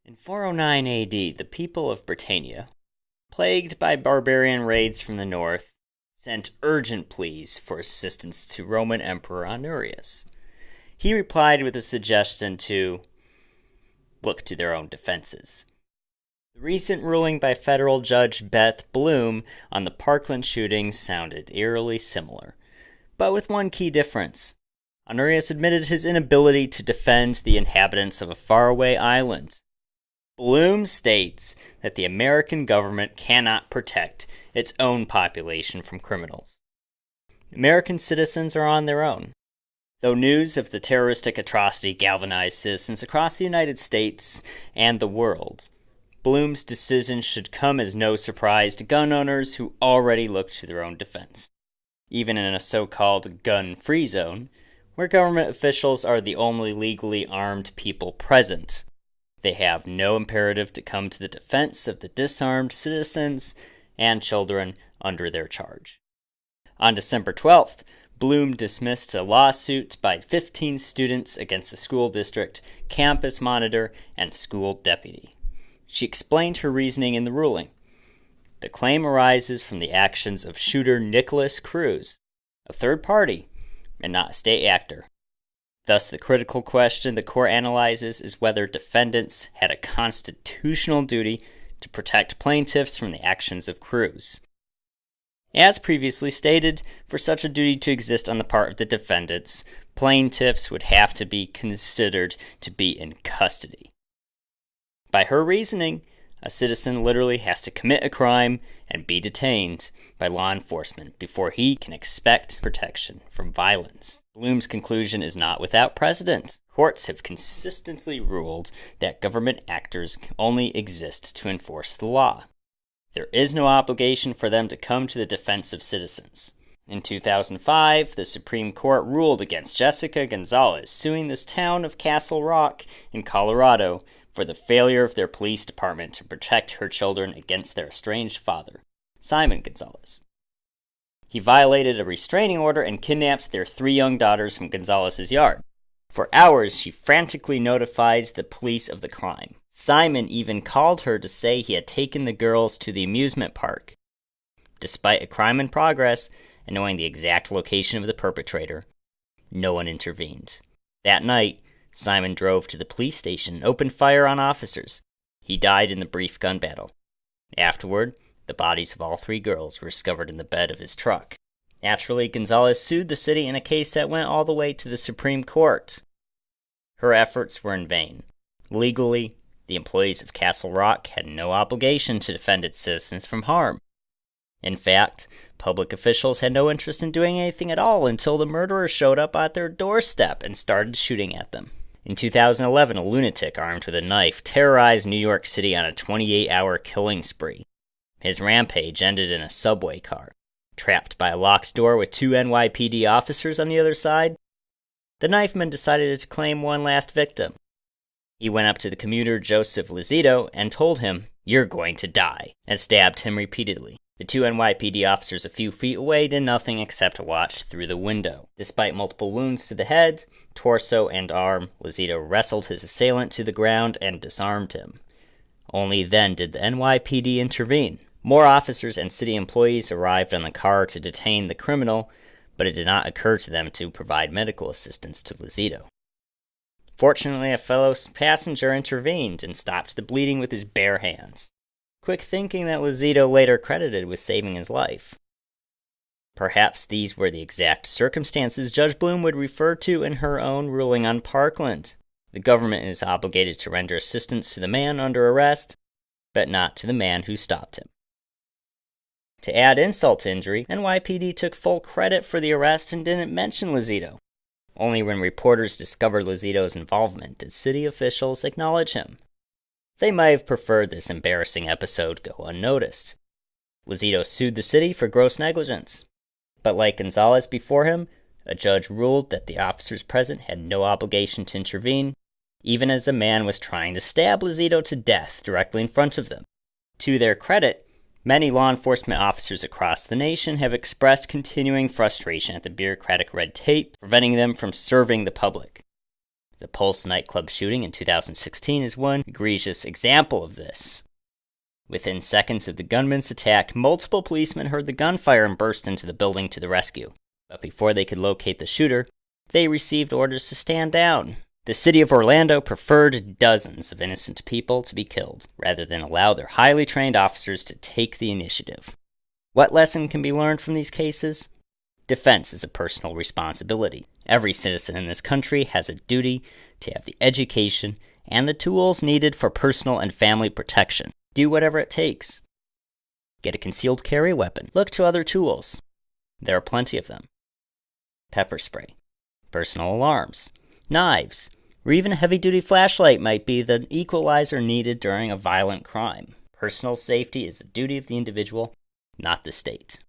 In 409 AD, the people of Britannia, plagued by barbarian raids from the north, sent urgent pleas for assistance to Roman Emperor Honorius. He replied with a suggestion to look to their own defenses. The recent ruling by federal judge Beth Bloom on the Parkland shootings sounded eerily similar, but with one key difference. Honorius admitted his inability to defend the inhabitants of a faraway island. Bloom states that the American government cannot protect its own population from criminals. American citizens are on their own. Though news of the terroristic atrocity galvanized citizens across the United States and the world, Bloom's decision should come as no surprise to gun owners who already look to their own defense. Even in a so-called gun-free zone, where government officials are the only legally armed people present, they have no imperative to come to the defense of the disarmed citizens and children under their charge. On December 12th, Bloom dismissed a lawsuit by 15 students against the school district, campus monitor, and school deputy. She explained her reasoning in the ruling. The claim arises from the actions of shooter Nicholas Cruz, a third party, and not a state actor. Thus, the critical question the court analyzes is whether defendants had a constitutional duty to protect plaintiffs from the actions of Cruz. As previously stated, for such a duty to exist on the part of the defendants, plaintiffs would have to be considered to be in custody. By her reasoning, a citizen literally has to commit a crime and be detained by law enforcement before he can expect protection from violence. Bloom's conclusion is not without precedent. Courts have consistently ruled that government actors only exist to enforce the law. There is no obligation for them to come to the defense of citizens. In 2005, the Supreme Court ruled against Jessica Gonzalez, suing this town of Castle Rock in Colorado for the failure of their police department to protect her children against their estranged father, Simon Gonzalez. He violated a restraining order and kidnapped their 3 young daughters from Gonzalez's yard. For hours, she frantically notified the police of the crime. Simon even called her to say he had taken the girls to the amusement park. Despite a crime in progress and knowing the exact location of the perpetrator, no one intervened. That night, Simon drove to the police station and opened fire on officers. He died in the brief gun battle. Afterward, the bodies of all 3 girls were discovered in the bed of his truck. Naturally, Gonzalez sued the city in a case that went all the way to the Supreme Court. Her efforts were in vain. Legally, the employees of Castle Rock had no obligation to defend its citizens from harm. In fact, public officials had no interest in doing anything at all until the murderer showed up at their doorstep and started shooting at them. In 2011, a lunatic armed with a knife terrorized New York City on a 28-hour killing spree. His rampage ended in a subway car. Trapped by a locked door with 2 NYPD officers on the other side, the knifeman decided to claim one last victim. He went up to the commuter Joseph Lizito and told him, "You're going to die," and stabbed him repeatedly. The 2 NYPD officers a few feet away did nothing except watch through the window. Despite multiple wounds to the head, torso, and arm, Lizito wrestled his assailant to the ground and disarmed him. Only then did the NYPD intervene. More officers and city employees arrived on the car to detain the criminal, but it did not occur to them to provide medical assistance to Lizito. Fortunately, a fellow passenger intervened and stopped the bleeding with his bare hands. Quick thinking that Lizito later credited with saving his life. Perhaps these were the exact circumstances Judge Bloom would refer to in her own ruling on Parkland. The government is obligated to render assistance to the man under arrest, but not to the man who stopped him. To add insult to injury, NYPD took full credit for the arrest and didn't mention Lizito. Only when reporters discovered Lizito's involvement did city officials acknowledge him. They might have preferred this embarrassing episode go unnoticed. Lizito sued the city for gross negligence. But like Gonzalez before him, a judge ruled that the officers present had no obligation to intervene, even as a man was trying to stab Lizito to death directly in front of them. To their credit, many law enforcement officers across the nation have expressed continuing frustration at the bureaucratic red tape, preventing them from serving the public. The Pulse nightclub shooting in 2016 is one egregious example of this. Within seconds of the gunman's attack, multiple policemen heard the gunfire and burst into the building to the rescue. But before they could locate the shooter, they received orders to stand down. The city of Orlando preferred dozens of innocent people to be killed, rather than allow their highly trained officers to take the initiative. What lesson can be learned from these cases? Defense is a personal responsibility. Every citizen in this country has a duty to have the education and the tools needed for personal and family protection. Do whatever it takes. Get a concealed carry weapon. Look to other tools. There are plenty of them. Pepper spray, personal alarms, knives, or even a heavy-duty flashlight might be the equalizer needed during a violent crime. Personal safety is the duty of the individual, not the state.